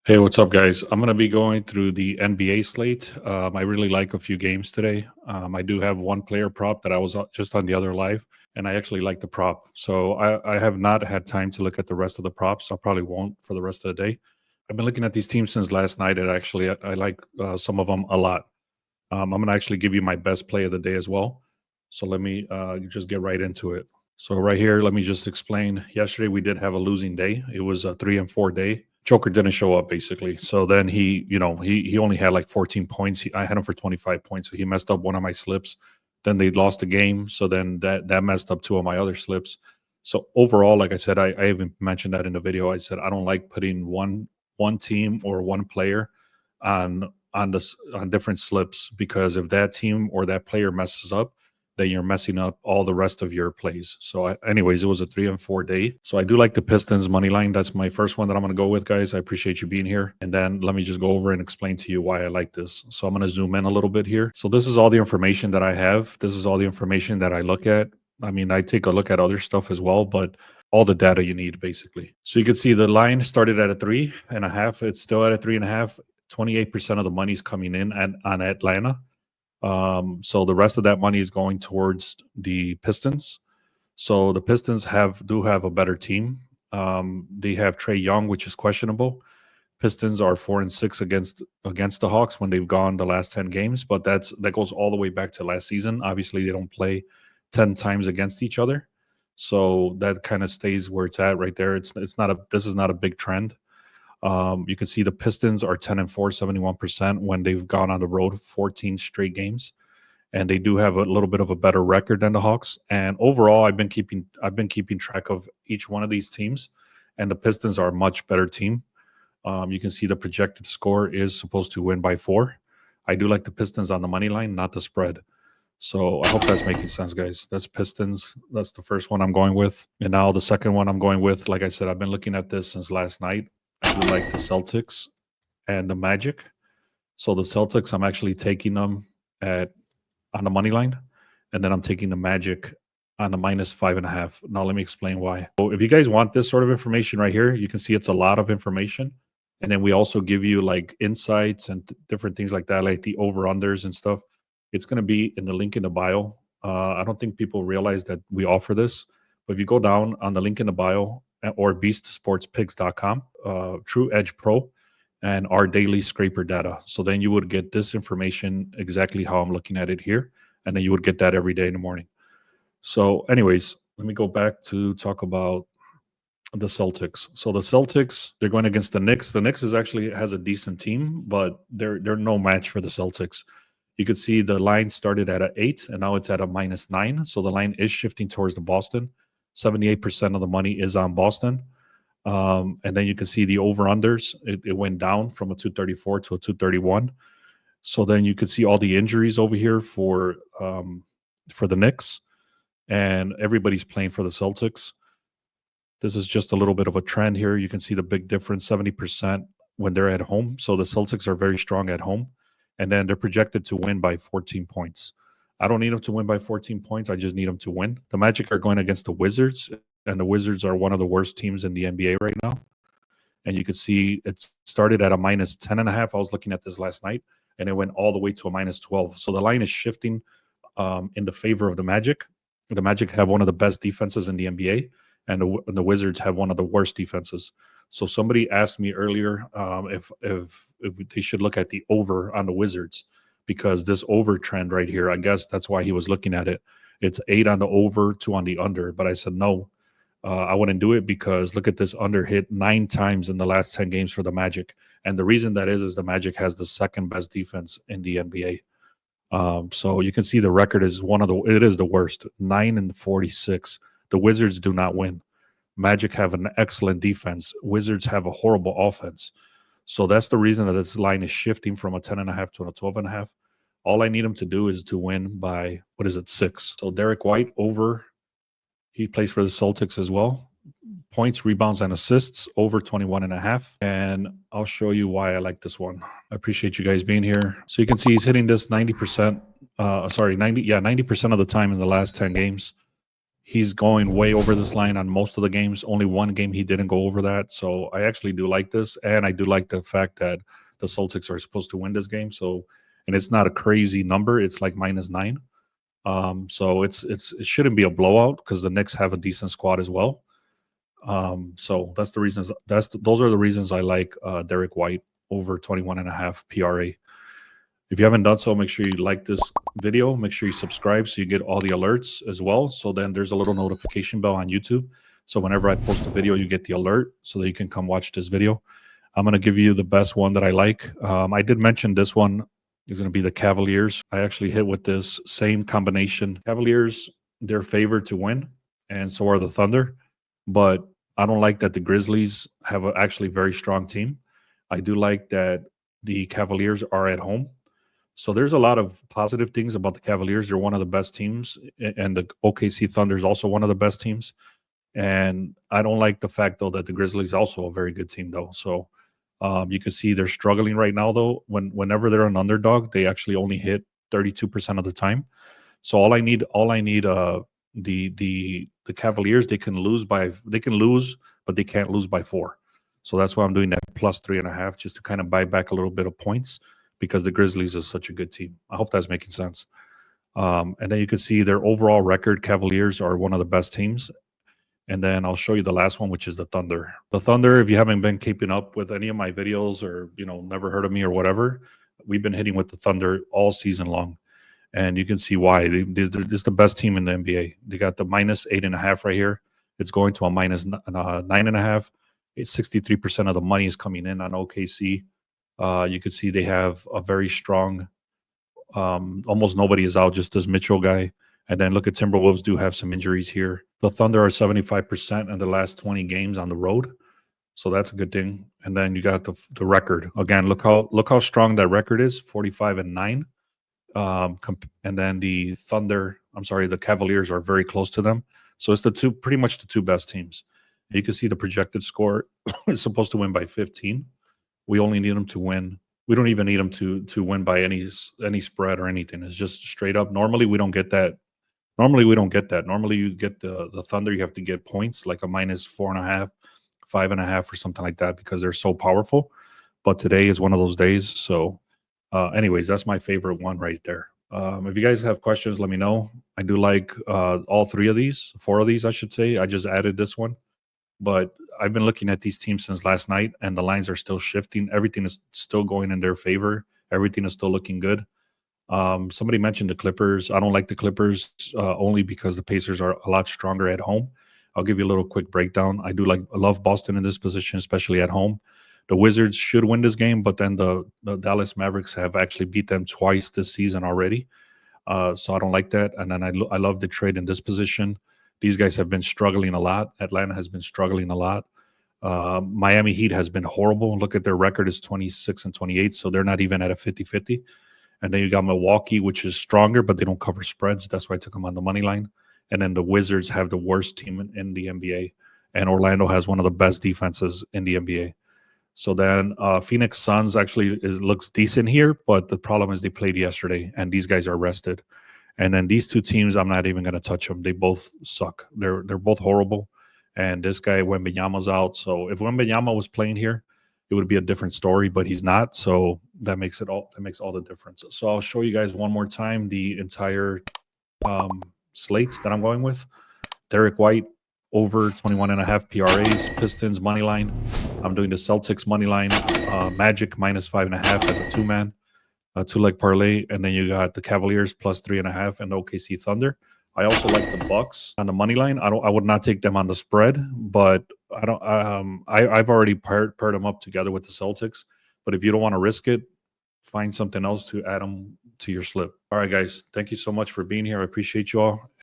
Hey, what's up, guys? I'm going to be going through the NBA slate. I really like a few games today. I do have one player prop that I was just on the other live, and I actually like the prop. So I have not had time to look at the rest of the props. I probably won't for the rest of the day. I've been looking at these teams since last night, and actually, I like some of them a lot. I'm going to actually give you my best play of the day as well. So let me just get right into it. So right here, let me just explain. Yesterday we did have a losing day. It was a 3-4 day. Joker didn't show up basically. So then he only had like 14 points. I had him for 25 points. So he messed up one of my slips. Then they lost the game. So then that messed up two of my other slips. So overall, like I said, I even mentioned that in the video. I said I don't like putting one team or one player on different slips, because if that team or that player messes up, then you're messing up all the rest of your plays. So, anyways, it was a 3-4 day. So I do like the Pistons money line. That's my first one that I'm going to go with, guys. I appreciate you being here. And then let me just go over and explain to you why I like this. So I'm going to zoom in a little bit here. So this is all the information that I have. This is all the information that I look at. I mean, I take a look at other stuff as well, but all the data you need basically. So you can see the line started at a 3.5. It's still at a 3.5. 28% of the money is coming in on Atlanta. So the rest of that money is going towards the Pistons. So the Pistons do have a better team. They have Trae Young, which is questionable. Pistons are 4-6 against the Hawks when they've gone the last 10 games, but that goes all the way back to last season. Obviously, they don't play 10 times against each other, so that kind of stays where it's at right there. This is not a big trend. You can see the Pistons are 10-4, 71% when they've gone on the road 14 straight games, and they do have a little bit of a better record than the Hawks. And overall, I've been keeping track of each one of these teams, and the Pistons are a much better team. You can see the projected score is supposed to win by 4. I do like the Pistons on the money line, not the spread. So I hope that's making sense, guys. That's Pistons. That's the first one I'm going with. And now the second one I'm going with, like I said, I've been looking at this since last night. I do like the Celtics and the Magic. So the Celtics, I'm actually taking them on the money line, and then I'm taking the Magic on the -5.5. Now let me explain why. So if you guys want this sort of information right here, you can see it's a lot of information. And then we also give you like insights and different things like that, like the over-unders and stuff. It's going to be in the link in the bio. I don't think people realize that we offer this, but if you go down on the link in the bio or beastsportspicks.com, True Edge Pro, and our daily scraper data. So then you would get this information exactly how I'm looking at it here, and then you would get that every day in the morning. So anyways, let me go back to talk about the Celtics. So the Celtics, they're going against the Knicks. The Knicks actually has a decent team, but they're no match for the Celtics. You could see the line started at an 8, and now it's at a -9. So the line is shifting towards the Boston. 78% of the money is on Boston. And then you can see the over-unders. It went down from a 234 to a 231. So then you could see all the injuries over here for the Knicks, and everybody's playing for the Celtics. This is just a little bit of a trend here. You can see the big difference, 70% when they're at home. So the Celtics are very strong at home, and then they're projected to win by 14 points. I don't need them to win by 14 points. I just need them to win. The Magic are going against the Wizards, and the Wizards are one of the worst teams in the NBA right now. And you can see it started at a -10.5. I was looking at this last night, and it went all the way to a -12. So the line is shifting in the favor of the Magic. The Magic have one of the best defenses in the NBA, and the Wizards have one of the worst defenses. So somebody asked me earlier if they should look at the over on the Wizards, because this over trend right here, I guess that's why he was looking at it. It's 8 on the over, 2 on the under. But I said no, I wouldn't do it, because look at this under hit 9 times in the last 10 games for the Magic. And the reason that is the Magic has the second best defense in the NBA. So you can see the record is it is the worst, 9-46. The Wizards do not win. Magic have an excellent defense. Wizards have a horrible offense. So that's the reason that this line is shifting from a 10.5 to a 12.5. All I need them to do is to win by, 6. So Derek White over, he plays for the Celtics as well. Points, rebounds, and assists over 21.5. And I'll show you why I like this one. I appreciate you guys being here. So you can see he's hitting this 90%. 90% of the time in the last 10 games. He's going way over this line on most of the games. Only one game he didn't go over that. So I actually do like this. And I do like the fact that the Celtics are supposed to win this game. So, and it's not a crazy number. It's like -9. So it shouldn't be a blowout because the Knicks have a decent squad as well. So that's the reasons. Those are the reasons I like Derek White over 21.5 PRA. If you haven't done so, make sure you like this video. Make sure you subscribe so you get all the alerts as well. So then there's a little notification bell on YouTube. So whenever I post a video, you get the alert so that you can come watch this video. I'm going to give you the best one that I like. I did mention this one is going to be the Cavaliers. I actually hit with this same combination. Cavaliers, they're favored to win, and so are the Thunder. But I don't like that the Grizzlies have a actually very strong team. I do like that the Cavaliers are at home. So there's a lot of positive things about the Cavaliers. They're one of the best teams, and the OKC Thunder is also one of the best teams. And I don't like the fact though that the Grizzlies also a very good team though. So you can see they're struggling right now though. Whenever they're an underdog, they actually only hit 32% of the time. So the Cavaliers they can lose, but they can't lose by 4. So that's why I'm doing that +3.5 just to kind of buy back a little bit of points because the Grizzlies is such a good team. I hope that's making sense. And then you can see their overall record. Cavaliers are one of the best teams. And then I'll show you the last one, which is the Thunder. The Thunder, if you haven't been keeping up with any of my videos or, never heard of me or whatever, we've been hitting with the Thunder all season long. And you can see why. They're just the best team in the NBA. They got the -8.5 right here. It's going to a -9.5. It's 63% of the money is coming in on OKC. You can see they have a very strong, almost nobody is out, just this Mitchell guy. And then look at Timberwolves do have some injuries here. The Thunder are 75% in the last 20 games on the road. So that's a good thing. And then you got the record. Again, look how strong that record is, 45-9. And then the Cavaliers are very close to them. So it's pretty much the two best teams. You can see the projected score is supposed to win by 15. We only need them to win. We don't even need them to win by any spread or anything. It's just straight up. Normally we don't get that. Normally you get the Thunder. You have to get points like a -4.5, 5.5, or something like that because they're so powerful. But today is one of those days. So, anyways, that's my favorite one right there. If you guys have questions, let me know. I do like all 4 of these, I should say. I just added this one, but I've been looking at these teams since last night, and the lines are still shifting. Everything is still going in their favor. Everything is still looking good. Somebody mentioned the Clippers. I don't like the Clippers only because the Pacers are a lot stronger at home. I'll give you a little quick breakdown. I love Boston in this position, especially at home. The Wizards should win this game, but then the Dallas Mavericks have actually beat them twice this season already. So I don't like that. And then I love Detroit in this position. These guys have been struggling a lot. Atlanta has been struggling a lot. Miami Heat has been horrible. Look at their record is 26-28, so they're not even at a 50-50. And then you got Milwaukee, which is stronger, but they don't cover spreads. That's why I took them on the money line. And then the Wizards have the worst team in the NBA. And Orlando has one of the best defenses in the NBA. So then Phoenix Suns actually looks decent here, but the problem is they played yesterday, and these guys are rested. And then these two teams, I'm not even going to touch them. They both suck. They're both horrible. And this guy, Wembanyama's out. So if Wembanyama was playing here, it would be a different story, but he's not. So that makes all the difference. So I'll show you guys one more time the entire slate that I'm going with. Derek White over 21.5 PRAs, Pistons money line. I'm doing the Celtics money line, Magic -5.5 as a 2-man, 2-leg parlay, and then you got the Cavaliers +3.5 and the OKC Thunder. I also like the Bucks on the money line. I would not take them on the spread, but I don't. I've already paired them up together with the Celtics. But if you don't want to risk it, find something else to add them to your slip. All right, guys. Thank you so much for being here. I appreciate you all.